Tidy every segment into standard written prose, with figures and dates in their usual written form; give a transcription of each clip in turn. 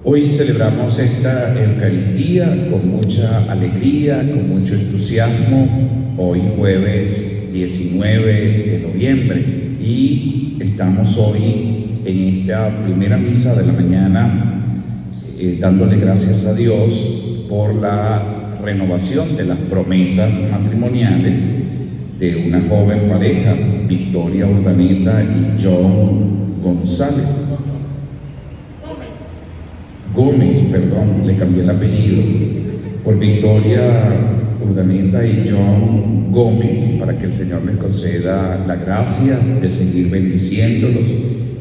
Hoy celebramos esta Eucaristía con mucha alegría, con mucho entusiasmo, hoy jueves 19 de noviembre, y estamos hoy en esta primera misa de la mañana dándole gracias a Dios por la renovación de las promesas matrimoniales de una joven pareja, Victoria Urdaneta y John González. Gómez, perdón, le cambié el apellido, por Victoria Urdaneta y John Gómez, para que el Señor les conceda la gracia de seguir bendiciéndolos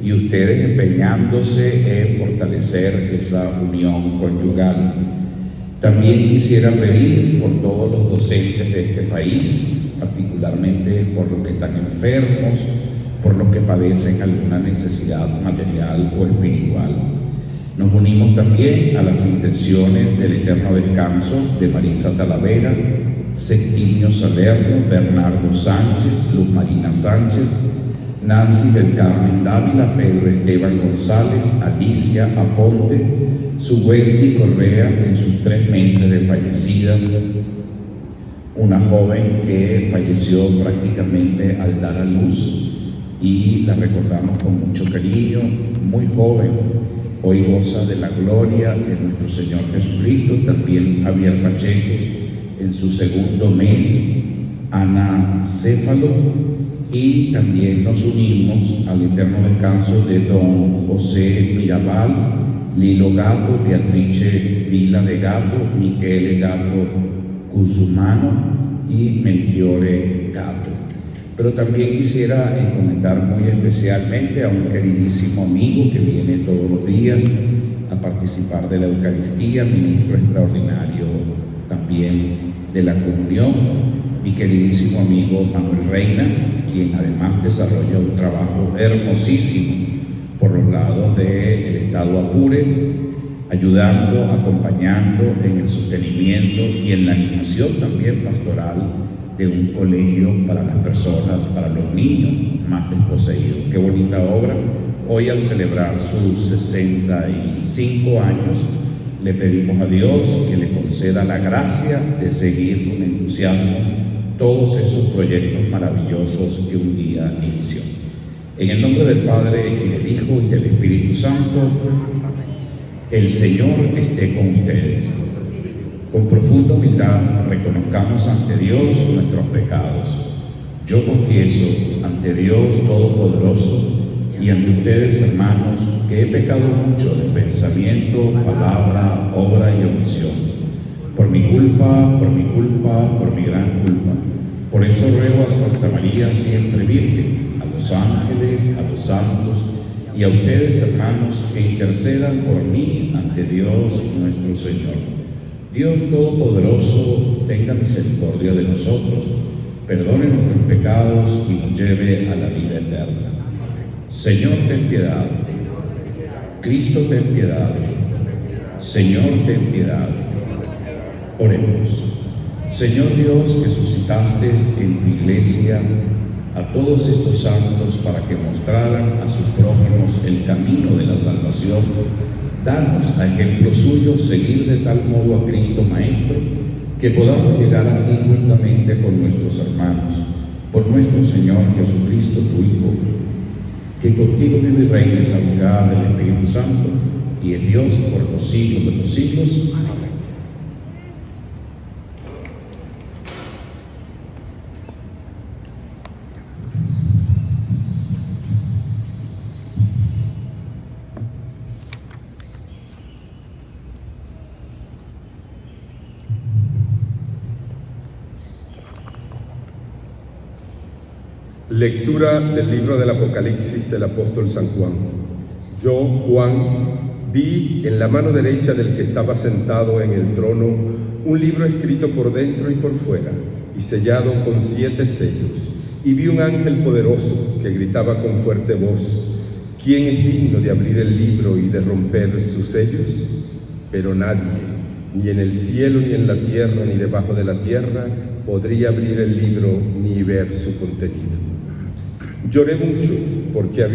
y ustedes empeñándose en fortalecer esa unión conyugal. También quisiera pedir por todos los docentes de este país, particularmente por los que están enfermos, por los que padecen alguna necesidad material o espiritual. Nos unimos también a las intenciones del eterno descanso de Marisa Talavera, Septimio Salerno, Bernardo Sánchez, Luz Marina Sánchez, Nancy del Carmen Dávila, Pedro Esteban González, Alicia Aponte, Suwesti Correa en sus 3 meses de fallecida, una joven que falleció prácticamente al dar a luz y la recordamos con mucho cariño, muy joven. Hoy goza de la gloria de nuestro Señor Jesucristo. También Javier Pacheco en su 2º mes, Ana Céfalo, y también nos unimos al eterno descanso de don José Mirabal, Lilo Gato, Beatrice Vila de Gato, Michele Gato Cusumano y Melchiore Gato. Pero también quisiera encomendar muy especialmente a un queridísimo amigo que viene todos los días a participar de la Eucaristía, ministro extraordinario también de la comunión, mi queridísimo amigo Manuel Reina, quien además desarrolla un trabajo hermosísimo por los lados del estado Apure, ayudando, acompañando en el sostenimiento y en la animación también pastoral de un colegio para las personas, para los niños más desposeídos. Qué bonita obra. Hoy, al celebrar sus 65 años, le pedimos a Dios que le conceda la gracia de seguir con entusiasmo todos esos proyectos maravillosos que un día inició. En el nombre del Padre, y del Hijo, y del Espíritu Santo, el Señor esté con ustedes. Con profunda humildad reconozcamos ante Dios nuestros pecados. Yo confieso ante Dios Todopoderoso y ante ustedes, hermanos, que he pecado mucho de pensamiento, palabra, obra y omisión. Por mi culpa, por mi culpa, por mi gran culpa. Por eso ruego a Santa María, siempre Virgen, a los ángeles, a los santos y a ustedes, hermanos, que intercedan por mí ante Dios nuestro Señor. Dios Todopoderoso tenga misericordia de nosotros, perdone nuestros pecados y nos lleve a la vida eterna. Señor, ten piedad. Cristo, ten piedad. Señor, ten piedad. Oremos. Señor Dios, que suscitaste en tu iglesia a todos estos santos para que mostraran a sus prójimos el camino de la salvación, danos a ejemplo suyo seguir de tal modo a Cristo Maestro, que podamos llegar a ti juntamente con nuestros hermanos, por nuestro Señor Jesucristo, tu Hijo, que contigo vive y reina en la unidad del Espíritu Santo, y es Dios por los siglos de los siglos. Amén. Lectura del libro del Apocalipsis del apóstol San Juan. Yo, Juan, vi en la mano derecha del que estaba sentado en el trono un libro escrito por dentro y por fuera y sellado con 7 sellos. Y vi un ángel poderoso que gritaba con fuerte voz: ¿quién es digno de abrir el libro y de romper sus sellos? Pero nadie, ni en el cielo, ni en la tierra, ni debajo de la tierra, podría abrir el libro ni ver su contenido. Lloré mucho porque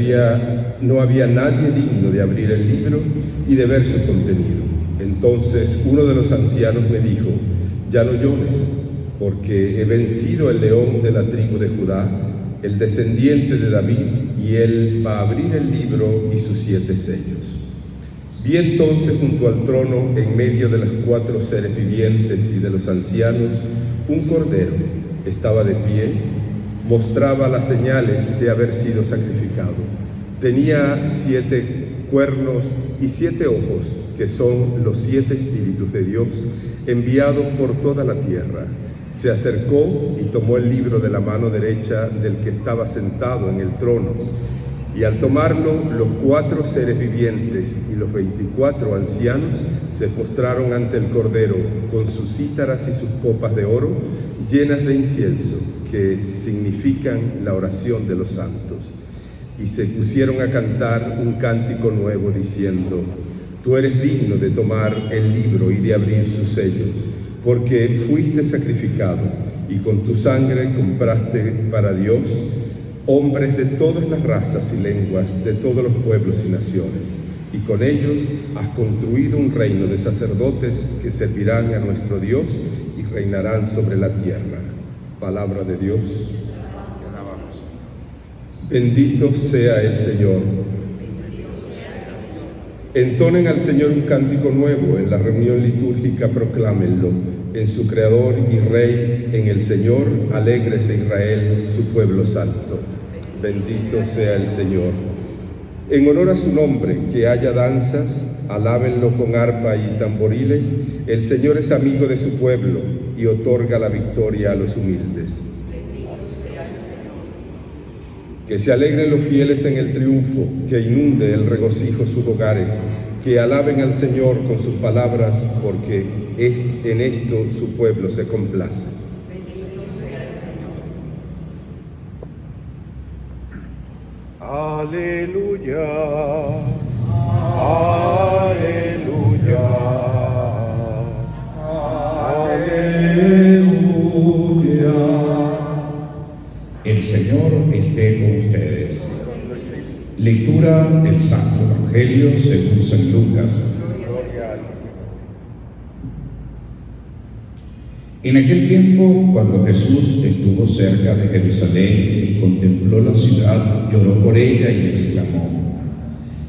no había nadie digno de abrir el libro y de ver su contenido. Entonces uno de los ancianos me dijo: ya no llores, porque he vencido el león de la tribu de Judá, el descendiente de David, y él va a abrir el libro y sus 7 sellos. Vi entonces junto al trono, en medio de los 4 seres vivientes y de los ancianos, un cordero. Estaba de pie, mostraba las señales de haber sido sacrificado. Tenía 7 cuernos y 7 ojos, que son los 7 espíritus de Dios, enviados por toda la tierra. Se acercó y tomó el libro de la mano derecha del que estaba sentado en el trono. Y al tomarlo, los 4 seres vivientes y los 24 ancianos se postraron ante el Cordero con sus cítaras y sus copas de oro llenas de incienso, que significan la oración de los santos. Y se pusieron a cantar un cántico nuevo diciendo: tú eres digno de tomar el libro y de abrir sus sellos, porque fuiste sacrificado y con tu sangre compraste para Dios hombres de todas las razas y lenguas, de todos los pueblos y naciones, y con ellos has construido un reino de sacerdotes que servirán a nuestro Dios y reinarán sobre la tierra. Palabra de Dios. Bendito sea el Señor. Entonen al Señor un cántico nuevo, en la reunión litúrgica proclámenlo. En su Creador y Rey, en el Señor, alégrese Israel, su pueblo santo. Bendito sea el Señor. En honor a su nombre, que haya danzas, alábenlo con arpa y tamboriles. El Señor es amigo de su pueblo y otorga la victoria a los humildes. Que se alegren los fieles en el triunfo, que inunde el regocijo sus hogares, que alaben al Señor con sus palabras, porque en esto su pueblo se complace. Aleluya, aleluya, aleluya. El Señor esté con ustedes. Lectura del Santo Evangelio según San Lucas. En aquel tiempo, cuando Jesús estuvo cerca de Jerusalén y contempló la ciudad, lloró por ella y exclamó: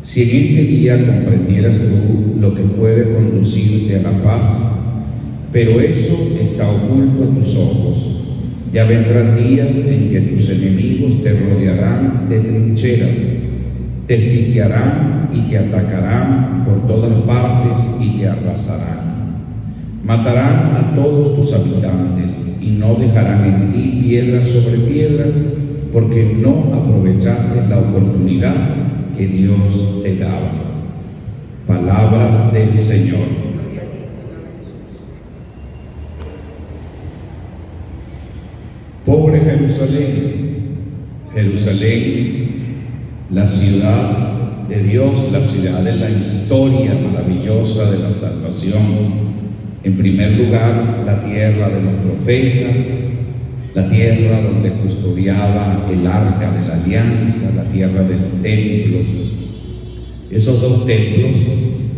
si en este día comprendieras tú lo que puede conducirte a la paz, pero eso está oculto a tus ojos. Ya vendrán días en que tus enemigos te rodearán de trincheras, te sitiarán y te atacarán por todas partes y te arrasarán. Matarán a todos tus habitantes y no dejarán en ti piedra sobre piedra, porque no aprovechaste la oportunidad que Dios te daba. Palabra del Señor. Pobre Jerusalén, Jerusalén, la ciudad de Dios, la ciudad de la historia maravillosa de la salvación. En primer lugar, la tierra de los profetas, la tierra donde custodiaba el arca de la alianza, la tierra del templo. Esos 2 templos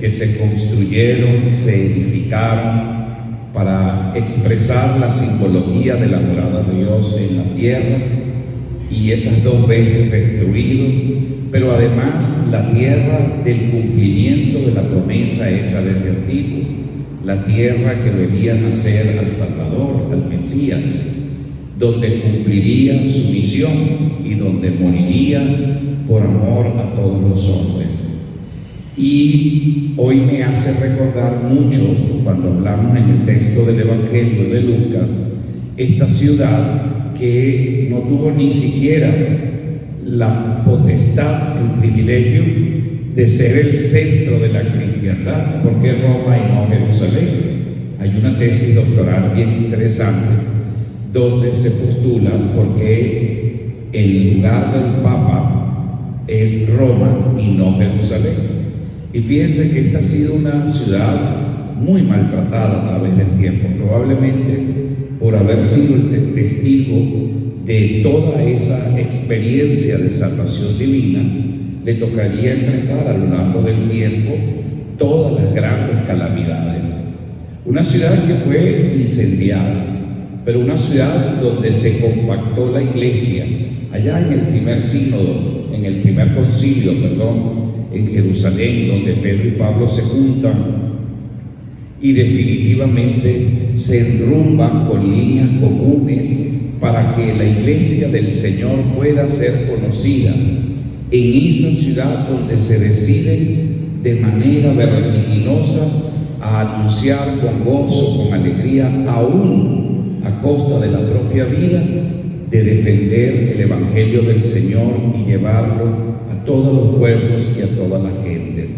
que se construyeron, se edificaron para expresar la simbología de la morada de Dios en la tierra, y esas 2 veces destruido, pero además la tierra del cumplimiento de la promesa hecha desde antiguo, la tierra que debía nacer al Salvador, al Mesías, donde cumpliría su misión y donde moriría por amor a todos los hombres. Y hoy me hace recordar mucho, cuando hablamos en el texto del Evangelio de Lucas, esta ciudad que no tuvo ni siquiera la potestad, el privilegio de ser el centro de la cristiandad. ¿Por qué Roma y no Jerusalén? Hay una tesis doctoral bien interesante donde se postula por qué el lugar del Papa es Roma y no Jerusalén. Y fíjense que esta ha sido una ciudad muy maltratada a través del tiempo, probablemente por haber sido el testigo de toda esa experiencia de salvación divina. Le tocaría enfrentar a lo largo del tiempo todas las grandes calamidades. Una ciudad que fue incendiada, pero una ciudad donde se compactó la iglesia, allá en el primer sínodo, en el primer concilio, en Jerusalén, donde Pedro y Pablo se juntan y definitivamente se enrumban con líneas comunes para que la iglesia del Señor pueda ser conocida en esa ciudad donde se decide de manera vertiginosa a anunciar con gozo, con alegría, aún a costa de la propia vida, de defender el Evangelio del Señor y llevarlo a todos los pueblos y a todas las gentes.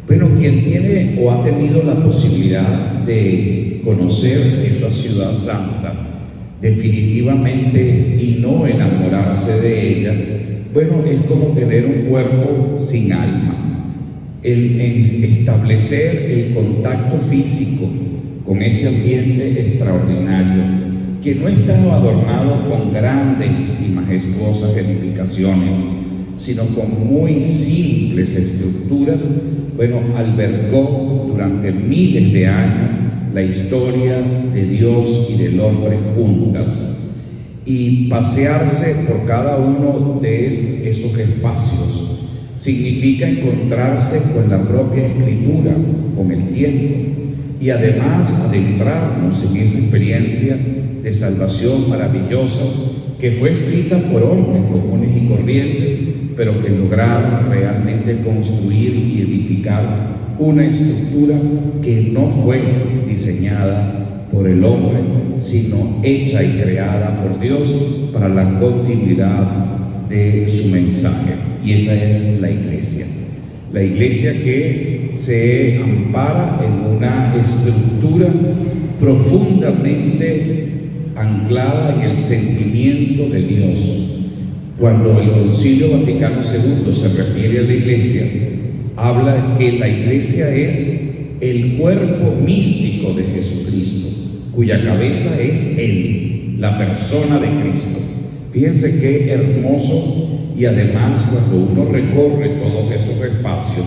Bueno, quien tiene o ha tenido la posibilidad de conocer esa ciudad santa, definitivamente, y no enamorarse de ella, bueno, es como tener un cuerpo sin alma. El establecer el contacto físico con ese ambiente extraordinario, que no estaba adornado con grandes y majestuosas edificaciones, sino con muy simples estructuras, bueno, albergó durante miles de años la historia de Dios y del hombre juntas. Y pasearse por cada uno de esos espacios significa encontrarse con la propia Escritura, con el tiempo, y además adentrarnos en esa experiencia de salvación maravillosa que fue escrita por hombres comunes y corrientes, pero que lograron realmente construir y edificar una estructura que no fue diseñada por el hombre, sino hecha y creada por Dios para la continuidad de su mensaje. Y esa es la iglesia. La iglesia que se ampara en una estructura profundamente anclada en el sentimiento de Dios. Cuando el Concilio Vaticano II se refiere a la iglesia, habla que la iglesia es el cuerpo místico de Jesucristo, cuya cabeza es Él, la persona de Cristo. Fíjense qué hermoso, y además cuando uno recorre todos esos espacios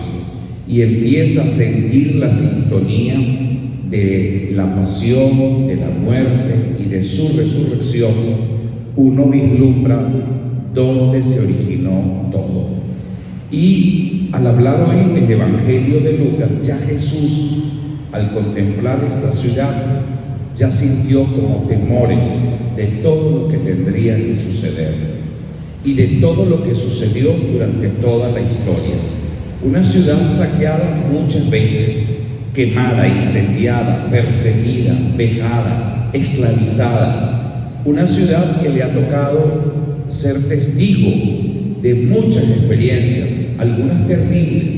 y empieza a sentir la sintonía de la pasión, de la muerte y de su resurrección, uno vislumbra dónde se originó todo. Y al hablar hoy del Evangelio de Lucas, ya Jesús, al contemplar esta ciudad, ya sintió como temores de todo lo que tendría que suceder y de todo lo que sucedió durante toda la historia. Una ciudad saqueada muchas veces, quemada, incendiada, perseguida, vejada, esclavizada. Una ciudad que le ha tocado ser testigo de muchas experiencias, algunas terribles,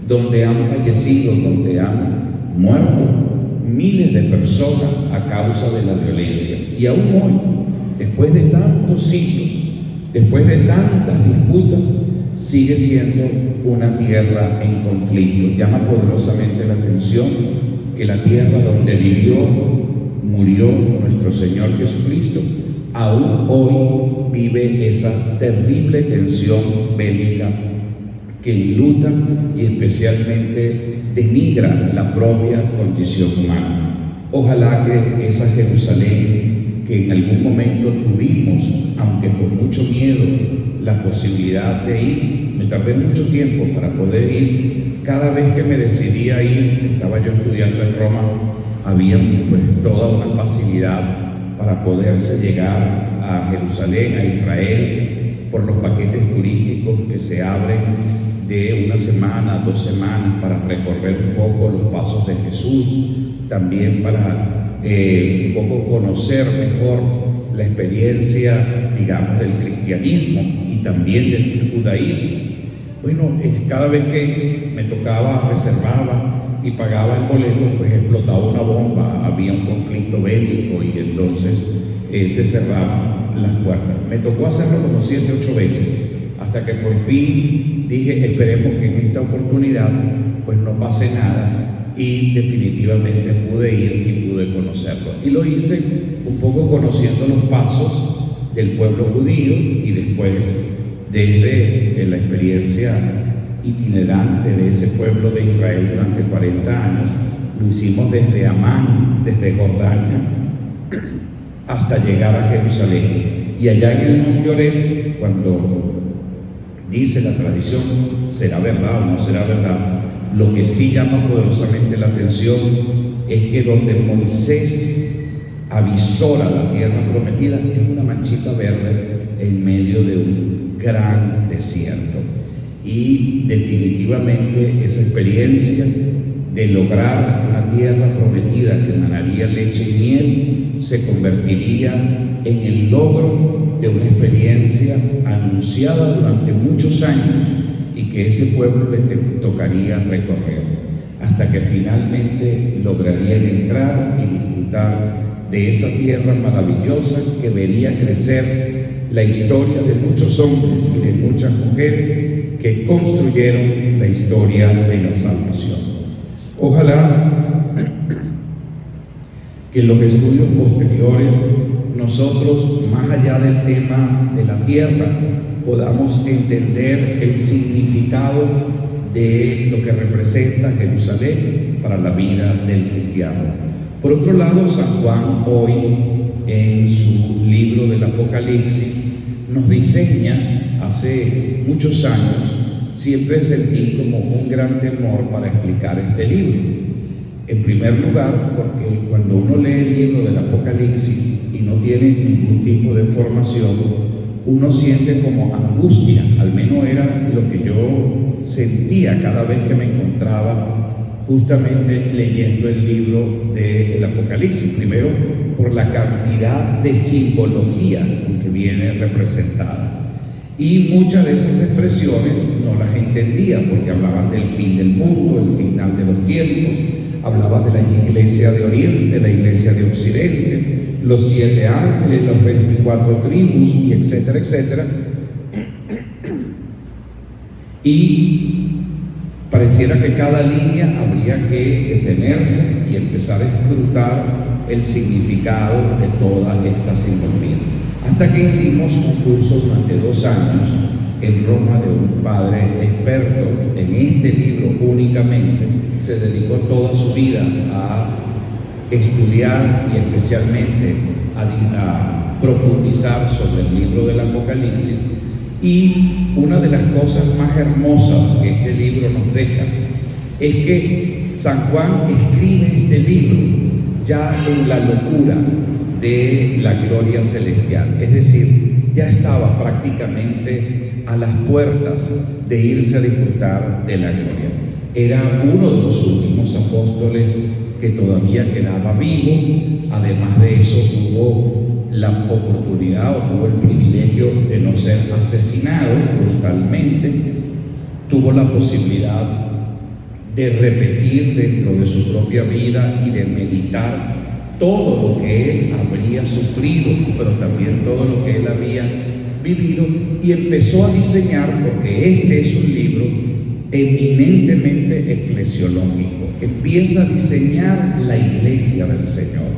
donde han fallecido, donde han muerto miles de personas a causa de la violencia. Y aún hoy, después de tantos siglos, después de tantas disputas, sigue siendo una tierra en conflicto. Llama poderosamente la atención que la tierra donde murió nuestro Señor Jesucristo, aún hoy vive esa terrible tensión bélica que enluta y especialmente denigra la propia condición humana. Ojalá que esa Jerusalén que en algún momento tuvimos, aunque con mucho miedo, la posibilidad de ir, me tardé mucho tiempo para poder ir. Cada vez que me decidí a ir, estaba yo estudiando en Roma, había pues toda una facilidad para poderse llegar a Jerusalén, a Israel, por los paquetes turísticos que se abren de 1 semana, 2 semanas, para recorrer un poco los pasos de Jesús, también para un poco conocer mejor la experiencia, digamos, del cristianismo y también del judaísmo. Bueno, cada vez que me tocaba, reservaba y pagaba el boleto, pues explotaba una bomba, había un conflicto bélico y entonces se cerraban las puertas. Me tocó hacerlo como 7 u 8 veces, hasta que por fin dije, esperemos que en esta oportunidad pues no pase nada, y definitivamente pude ir y pude conocerlo. Y lo hice un poco conociendo los pasos del pueblo judío y después desde la experiencia itinerante de ese pueblo de Israel durante 40 años. Lo hicimos desde Amán, desde Jordania, hasta llegar a Jerusalén. Y allá en el Monte Oreb, cuando dice la tradición, será verdad o no será verdad, lo que sí llama poderosamente la atención es que donde Moisés avisora la tierra prometida es una manchita verde en medio de un gran desierto. Y definitivamente esa experiencia de lograr una tierra prometida que emanaría leche y miel se convertiría en el logro de una experiencia anunciada durante muchos años y que ese pueblo le tocaría recorrer, hasta que finalmente lograrían entrar y disfrutar de esa tierra maravillosa que vería crecer la historia de muchos hombres y de muchas mujeres que construyeron la historia de la salvación. Ojalá que en los estudios posteriores nosotros, más allá del tema de la tierra, podamos entender el significado de lo que representa Jerusalén para la vida del cristiano. Por otro lado, San Juan hoy, en su libro del Apocalipsis, nos diseña, hace muchos años, siempre sentí como un gran temor para explicar este libro. En primer lugar, porque cuando uno lee el libro del Apocalipsis y no tiene ningún tipo de formación, uno siente como angustia, al menos era lo que yo sentía cada vez que me encontraba justamente leyendo el libro del Apocalipsis. Primero, por la cantidad de simbología con que viene representada. Y muchas de esas expresiones no las entendía porque hablaban del fin del mundo, el final de los tiempos, hablaban de la iglesia de Oriente, la iglesia de Occidente, los 7 ángeles, los 24 tribus, y etcétera, etcétera. Y pareciera que cada línea habría que detenerse y empezar a escrutar el significado de toda esta simbología. Hasta que hicimos un curso durante 2 años en Roma de un padre experto en este libro únicamente, se dedicó toda su vida a estudiar y especialmente a profundizar sobre el libro del Apocalipsis. Y una de las cosas más hermosas que este libro nos deja es que San Juan escribe este libro ya en la locura de la gloria celestial, es decir, ya estaba prácticamente a las puertas de irse a disfrutar de la gloria. Era uno de los últimos apóstoles que todavía quedaba vivo. Además de eso, tuvo la oportunidad o tuvo el privilegio de no ser asesinado brutalmente. Tuvo la posibilidad de repetir dentro de su propia vida y de meditar todo lo que él habría sufrido, pero también todo lo que él había vivido, y empezó a diseñar, porque este es un libro eminentemente eclesiológico, empieza a diseñar la iglesia del Señor.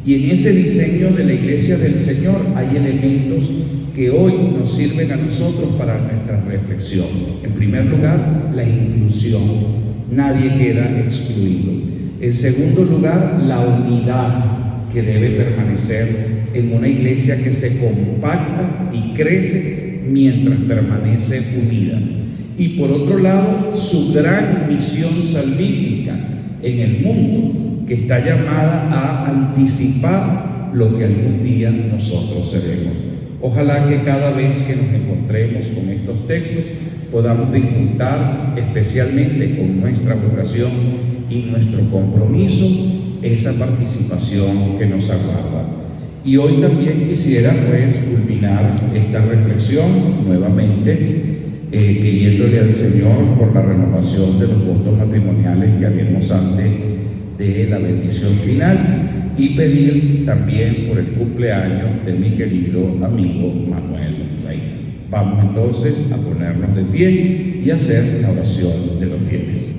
Y en ese diseño de la iglesia del Señor hay elementos que hoy nos sirven a nosotros para nuestra reflexión. En primer lugar, la inclusión, nadie queda excluido. En segundo lugar, la unidad que debe permanecer en una iglesia que se compacta y crece mientras permanece unida. Y por otro lado, su gran misión salvífica en el mundo, que está llamada a anticipar lo que algún día nosotros seremos. Ojalá que cada vez que nos encontremos con estos textos podamos disfrutar, especialmente con nuestra vocación y nuestro compromiso, esa participación que nos aguarda. Y hoy también quisiera pues culminar esta reflexión nuevamente pidiéndole al Señor por la renovación de los votos matrimoniales que habíamos antes de la bendición final y pedir también por el cumpleaños de mi querido amigo Manuel Reina. Vamos entonces a ponernos de pie y hacer la oración de los fieles.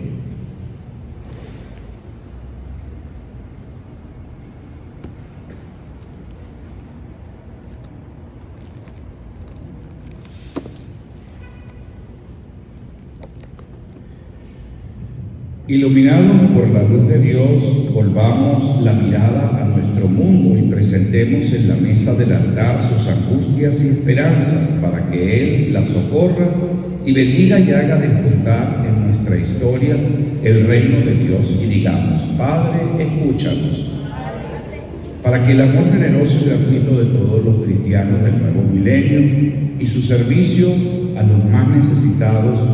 Iluminados por la luz de Dios, volvamos la mirada a nuestro mundo y presentemos en la mesa del altar sus angustias y esperanzas para que Él las socorra y bendiga y haga despuntar en nuestra historia el reino de Dios. Y digamos: Padre, escúchanos. Para que el amor generoso y gratuito de todos los cristianos del nuevo milenio y su servicio a los más necesitados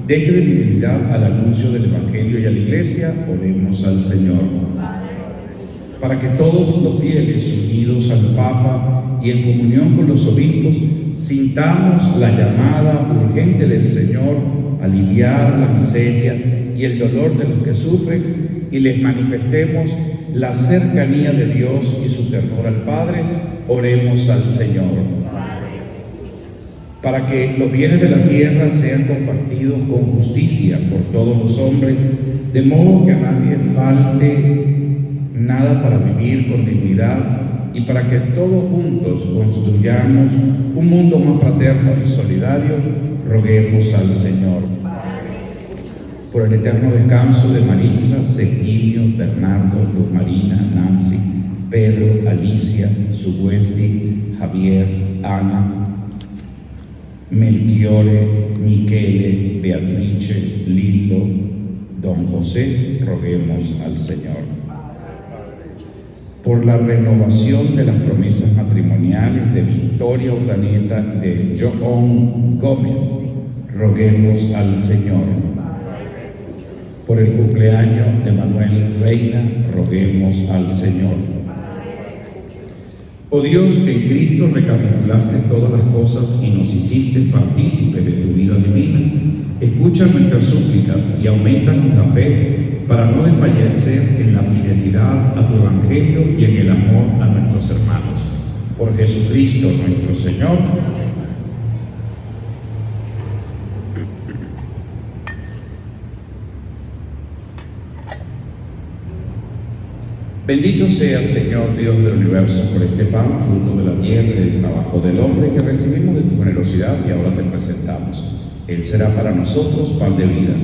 dé credibilidad al anuncio del Evangelio y a la Iglesia, oremos al Señor. Para que todos los fieles unidos al Papa y en comunión con los obispos sintamos la llamada urgente del Señor a aliviar la miseria y el dolor de los que sufren y les manifestemos la cercanía de Dios y su ternura al Padre, oremos al Señor. Para que los bienes de la tierra sean compartidos con justicia por todos los hombres, de modo que a nadie falte nada para vivir con dignidad y para que todos juntos construyamos un mundo más fraterno y solidario, roguemos al Señor. Por el eterno descanso de Maritza, Septimio, Bernardo, Luz Marina, Nancy, Pedro, Alicia, Subuesti, Javier, Ana, Melchiore, Michele, Beatrice, Lillo, Don José, roguemos al Señor. Por la renovación de las promesas matrimoniales de Victoria Urdaneta y de John Gómez, roguemos al Señor. Por el cumpleaños de Manuel Reina, roguemos al Señor. Oh Dios, que en Cristo recapitulaste todas las cosas y nos hiciste partícipes de tu vida divina, escucha nuestras súplicas y aumentanos la fe para no desfallecer en la fidelidad a tu Evangelio y en el amor a nuestros hermanos. Por Jesucristo nuestro Señor. Bendito sea, Señor Dios del universo, por este pan, fruto de la tierra y del trabajo del hombre, que recibimos de tu generosidad y ahora te presentamos. Él será para nosotros pan de vida.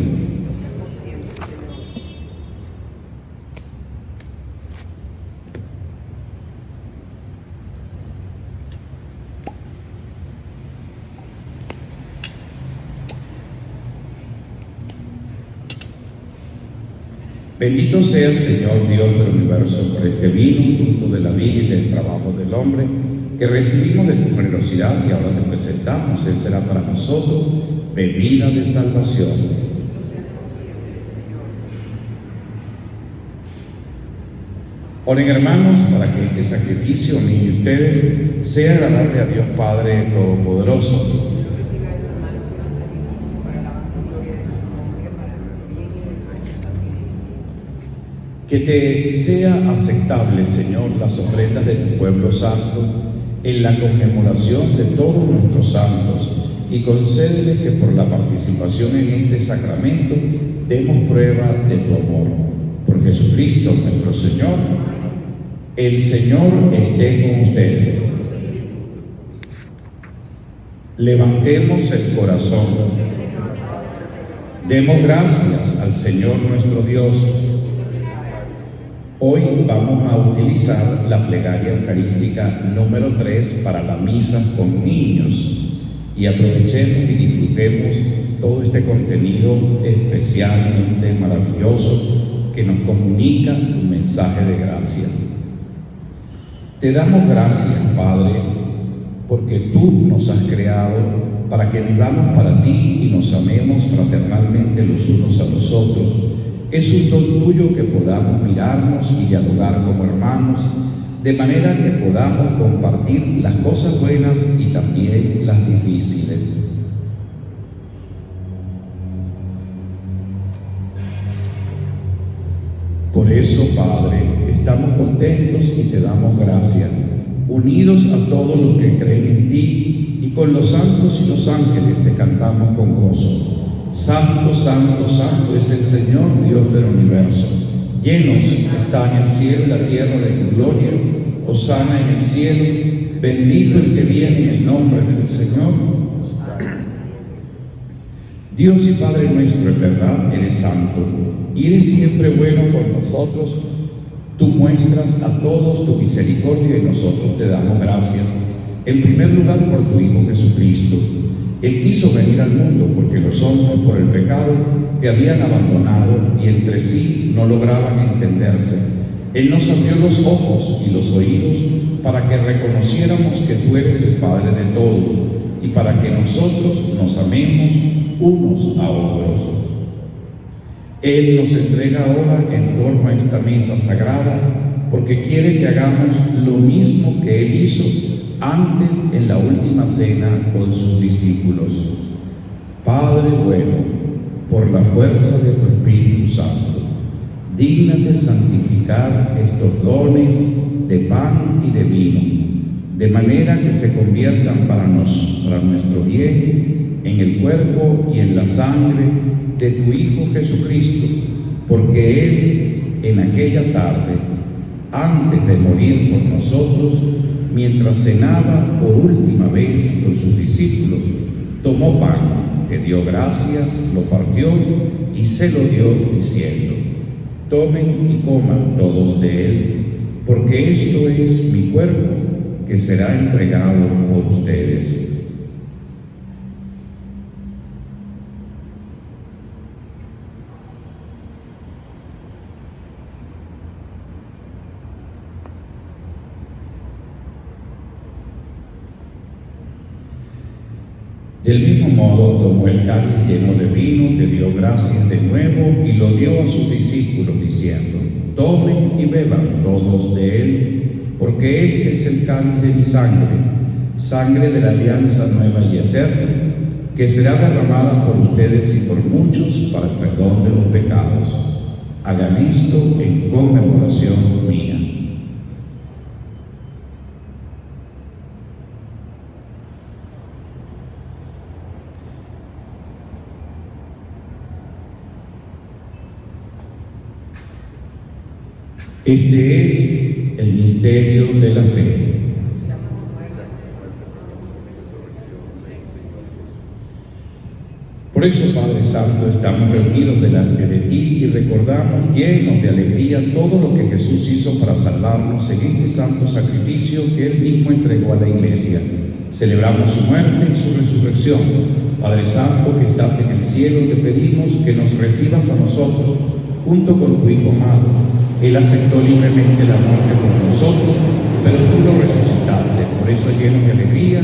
Bendito sea, Señor Dios del universo, por este vino, fruto de la vida y del trabajo del hombre, que recibimos de tu generosidad y ahora te presentamos. Él será para nosotros bebida de salvación. Oren, hermanos, para que este sacrificio mío y ustedes sea agradable a Dios Padre Todopoderoso. Que te sea aceptable, Señor, las ofrendas de tu pueblo santo en la conmemoración de todos nuestros santos, y concédeles que por la participación en este sacramento demos prueba de tu amor. Por Jesucristo nuestro Señor. El Señor esté con ustedes. Levantemos el corazón. Demos gracias al Señor nuestro Dios. Hoy vamos a utilizar la plegaria eucarística número 3 para la misa con niños, y aprovechemos y disfrutemos todo este contenido especialmente maravilloso que nos comunica un mensaje de gracia. Te damos gracias, Padre, porque tú nos has creado para que vivamos para ti y nos amemos fraternalmente los unos a los otros. Es un don tuyo que podamos mirarnos y dialogar como hermanos, de manera que podamos compartir las cosas buenas y también las difíciles. Por eso, Padre, estamos contentos y te damos gracias, unidos a todos los que creen en ti, y con los santos y los ángeles te cantamos con gozo. Santo, santo, santo es el Señor, Dios del universo. Llenos está en el cielo y la tierra de tu gloria. Hosana en el cielo, bendito el que viene en el nombre del Señor. Dios y Padre nuestro, en verdad eres santo, y eres siempre bueno con nosotros. Tú muestras a todos tu misericordia y nosotros te damos gracias. En primer lugar por tu Hijo Jesucristo. Él quiso venir al mundo porque los hombres por el pecado te habían abandonado y entre sí no lograban entenderse. Él nos abrió los ojos y los oídos para que reconociéramos que tú eres el Padre de todos y para que nosotros nos amemos unos a otros. Él nos entrega ahora en torno a esta mesa sagrada porque quiere que hagamos lo mismo que Él hizo antes en la última cena con sus discípulos. Padre bueno, por la fuerza de tu Espíritu Santo, dígnate santificar estos dones de pan y de vino, de manera que se conviertan para nuestro bien en el cuerpo y en la sangre de tu Hijo Jesucristo, porque Él en aquella tarde, antes de morir por nosotros, mientras cenaba por última vez con sus discípulos, tomó pan, te dio gracias, lo partió y se lo dio diciendo: tomen y coman todos de él, porque esto es mi cuerpo que será entregado por ustedes. Del mismo modo tomó el cáliz lleno de vino, te dio gracias de nuevo y lo dio a sus discípulos diciendo: tomen y beban todos de él, porque este es el cáliz de mi sangre, sangre de la alianza nueva y eterna, que será derramada por ustedes y por muchos para el perdón de los pecados. Hagan esto en conmemoración mía. Este es el misterio de la fe. Por eso, Padre Santo, estamos reunidos delante de ti y recordamos llenos de alegría todo lo que Jesús hizo para salvarnos en este santo sacrificio que Él mismo entregó a la Iglesia. Celebramos su muerte y su resurrección. Padre Santo, que estás en el cielo, te pedimos que nos recibas a nosotros junto con tu Hijo amado. Él aceptó libremente la muerte por nosotros, pero tú lo resucitaste. Por eso, llenos de alegría,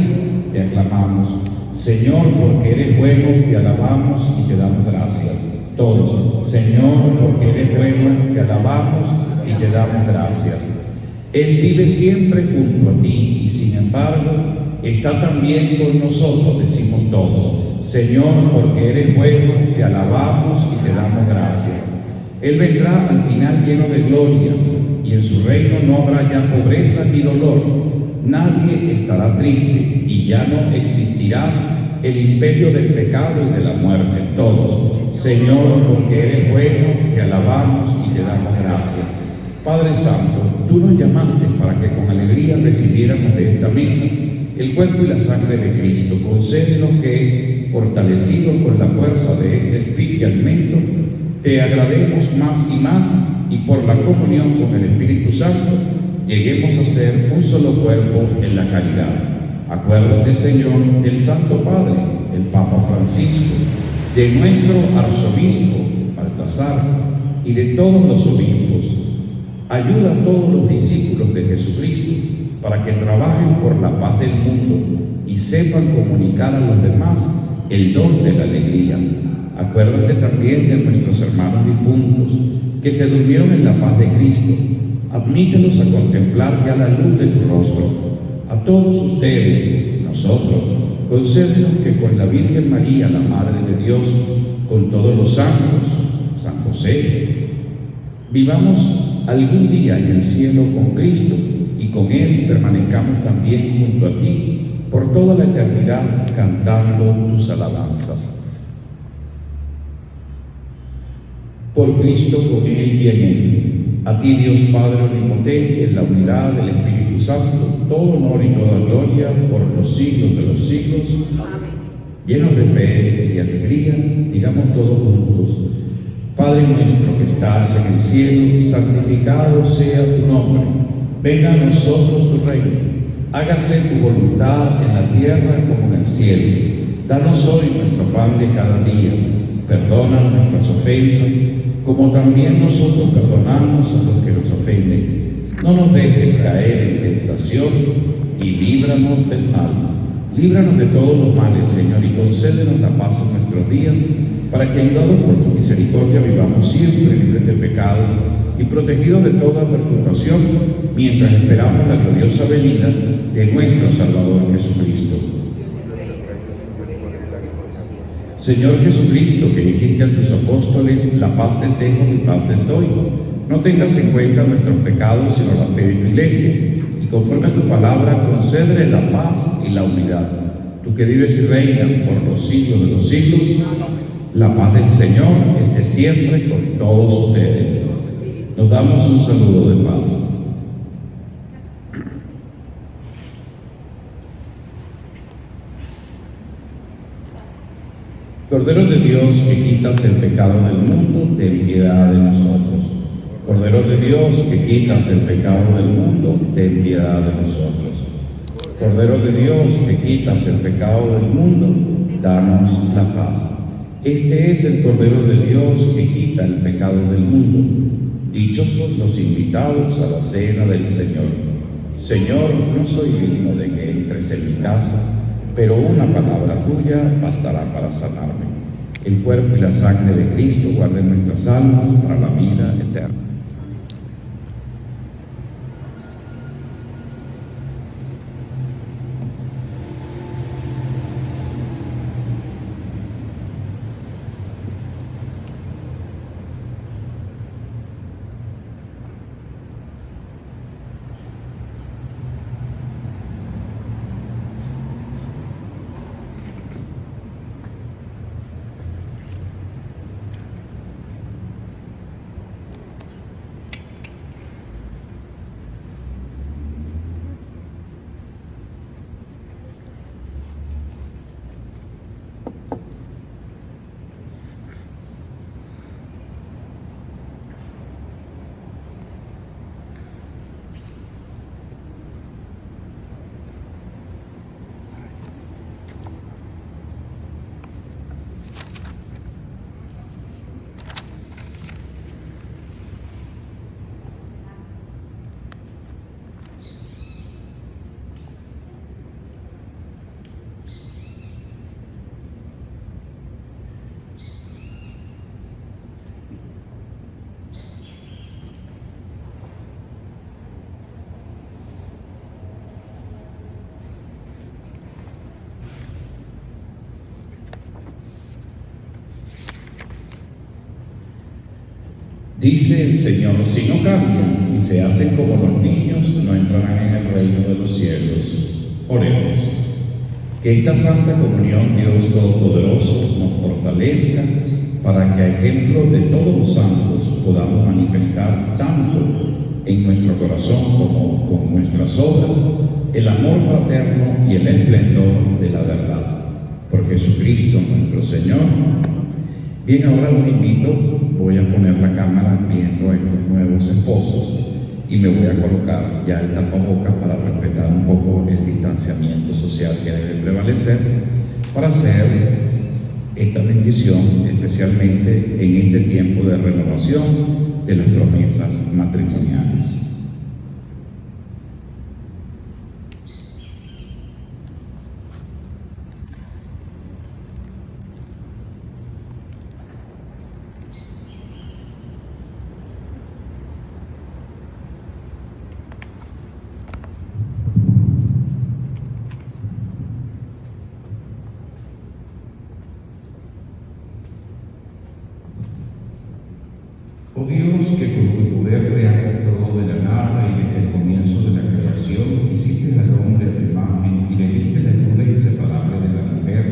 te aclamamos. Señor, porque eres bueno, te alabamos y te damos gracias. Todos, Señor, porque eres bueno, te alabamos y te damos gracias. Él vive siempre junto a ti y sin embargo está también con nosotros, decimos todos. Señor, porque eres bueno, te alabamos y te damos gracias. Él vendrá al final lleno de gloria, y en su reino no habrá ya pobreza ni dolor. Nadie estará triste, y ya no existirá el imperio del pecado y de la muerte. Todos, Señor, porque eres bueno, te alabamos y te damos gracias. Padre Santo, tú nos llamaste para que con alegría recibiéramos de esta mesa el cuerpo y la sangre de Cristo. Concédenos que, fortalecidos con la fuerza de este espíritu y alimento, te agrademos más y por la comunión con el Espíritu Santo lleguemos a ser un solo cuerpo en la caridad. Acuérdate, Señor, del Santo Padre, el Papa Francisco, de nuestro arzobispo Baltasar y de todos los obispos. Ayuda a todos los discípulos de Jesucristo para que trabajen por la paz del mundo y sepan comunicar a los demás el don de la alegría. Acuérdate también de nuestros hermanos difuntos que se durmieron en la paz de Cristo. admítelos a contemplar ya la luz de tu rostro. A todos ustedes, nosotros, concédenos que con la Virgen María, la Madre de Dios, con todos los santos, San José, vivamos algún día en el cielo con Cristo y con Él permanezcamos también junto a ti por toda la eternidad cantando tus alabanzas. Por Cristo, con Él y en Él. A ti, Dios Padre Omnipotente, en la unidad del Espíritu Santo, todo honor y toda gloria por los siglos de los siglos. Amén. Llenos de fe y alegría, digamos todos juntos: Padre nuestro que estás en el cielo, santificado sea tu nombre. Venga a nosotros tu reino. Hágase tu voluntad en la tierra como en el cielo. Danos hoy nuestro pan de cada día. Perdona nuestras ofensas, como también nosotros perdonamos a los que nos ofenden. No nos dejes caer en tentación y líbranos del mal. Líbranos de todos los males, Señor, y concédenos la paz en nuestros días, para que, ayudados por tu misericordia, vivamos siempre libres del pecado y protegidos de toda perturbación, mientras esperamos la gloriosa venida de nuestro Salvador Jesucristo. Señor Jesucristo, que dijiste a tus apóstoles: la paz les dejo, mi paz les doy. No tengas en cuenta nuestros pecados, sino la fe de tu Iglesia, y conforme a tu palabra, concédele la paz y la unidad. Tú que vives y reinas por los siglos de los siglos, la paz del Señor esté siempre con todos ustedes. Nos damos un saludo de paz. Cordero de Dios, que quitas el pecado del mundo, ten piedad de nosotros. Cordero de Dios, que quitas el pecado del mundo, ten piedad de nosotros. Cordero de Dios, que quitas el pecado del mundo, danos la paz. Este es el Cordero de Dios que quita el pecado del mundo. Dichosos los invitados a la cena del Señor. Señor, no soy digno de que entres en mi casa, pero una palabra tuya bastará para sanarme. El cuerpo y la sangre de Cristo guarden nuestras almas para la vida eterna. Dice el Señor: si no cambian y se hacen como los niños, no entrarán en el reino de los cielos. Oremos. Que esta Santa Comunión, Dios Todopoderoso, nos fortalezca para que, a ejemplo de todos los santos, podamos manifestar tanto en nuestro corazón como con nuestras obras el amor fraterno y el esplendor de la verdad. Por Jesucristo nuestro Señor. Bien, ahora los invito, voy a poner la cámara viendo a estos nuevos esposos y me voy a colocar ya el tapabocas para respetar un poco el distanciamiento social que debe prevalecer para hacer esta bendición, especialmente en este tiempo de renovación de las promesas matrimoniales. Oh Dios, que con tu poder creaste todo de la nada y desde el comienzo de la creación hiciste al hombre a tu imagen y le diste la ayuda inseparable de la mujer,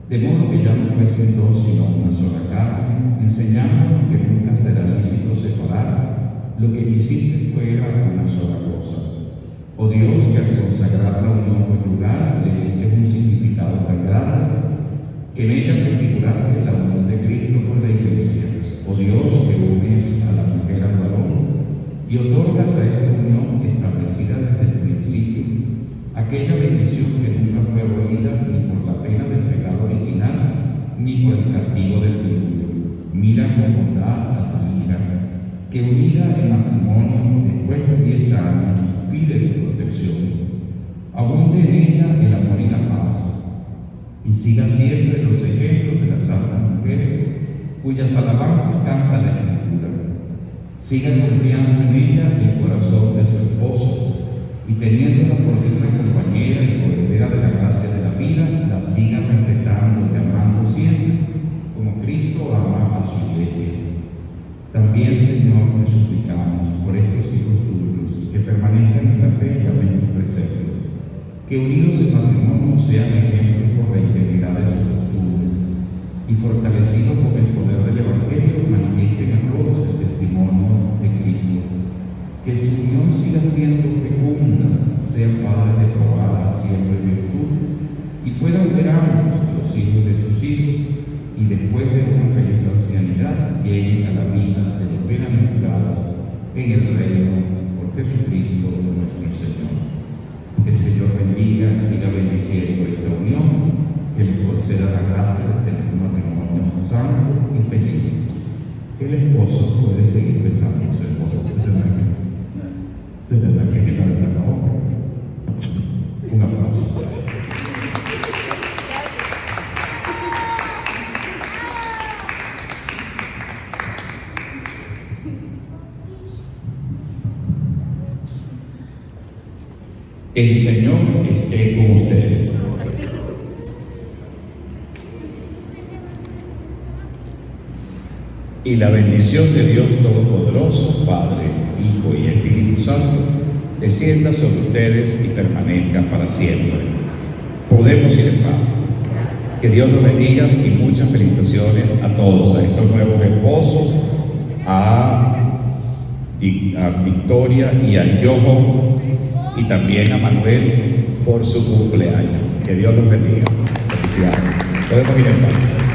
de modo que ya no fuesen dos sino una sola carne, enseñándonos que nunca será lícito separar lo que quisiste fuera una sola cosa. Oh Dios, que al consagrar la unión conyugal le diste un significado tan grande, que en ella prefiguraste la unión de Cristo con la Iglesia. Oh Dios, que unes a la mujer al varón y otorgas a esta unión establecida desde el principio aquella bendición que nunca fue abolida ni por la pena del pecado original ni por el castigo del diluvio. Mira con bondad a tu hija, que unida en matrimonio después de 10 años pide tu protección. Abunde en ella el amor y la paz, y siga siempre los ejemplos de las santas mujeres cuyas alabanzas canta la Escritura. Siga confiando en ella el corazón de su esposo, y teniéndola por digna compañera y coheredera de la gracia de la vida, la siga respetando y amando siempre, como Cristo ama a su Iglesia. También, Señor, te suplicamos por estos hijos tuyos, que permanezcan en la fe y amen tus preceptos, que unidos en matrimonio sean ejemplos por la integridad de sus costumbres, y fortalecidos con el poder del Evangelio, manifiesten a todos el testimonio de Cristo. Que su unión siga siendo fecunda, sean padres de probada siempre virtud, y puedan ver ambos los hijos de sus hijos, y después de una feliz ancianidad lleguen a la vida de los bienaventurados en el reino por Jesucristo nuestro Señor. Que el Señor bendiga y siga bendiciendo esta unión, que les conceda la gracia de tener un matrimonio santo y feliz. Que el esposo puede seguir besando a su esposa. Se tendrá que quitar el tapabocas. Un aplauso. El Señor esté con ustedes. Y la bendición de Dios Todopoderoso, Padre, Hijo y Espíritu Santo, descienda sobre ustedes y permanezca para siempre. Podemos ir en paz. Que Dios los bendiga y muchas felicitaciones a todos, a estos nuevos esposos, a Victoria y a Yoho, y también a Manuel por su cumpleaños. Que Dios los bendiga. Felicidades. Podemos ir en paz.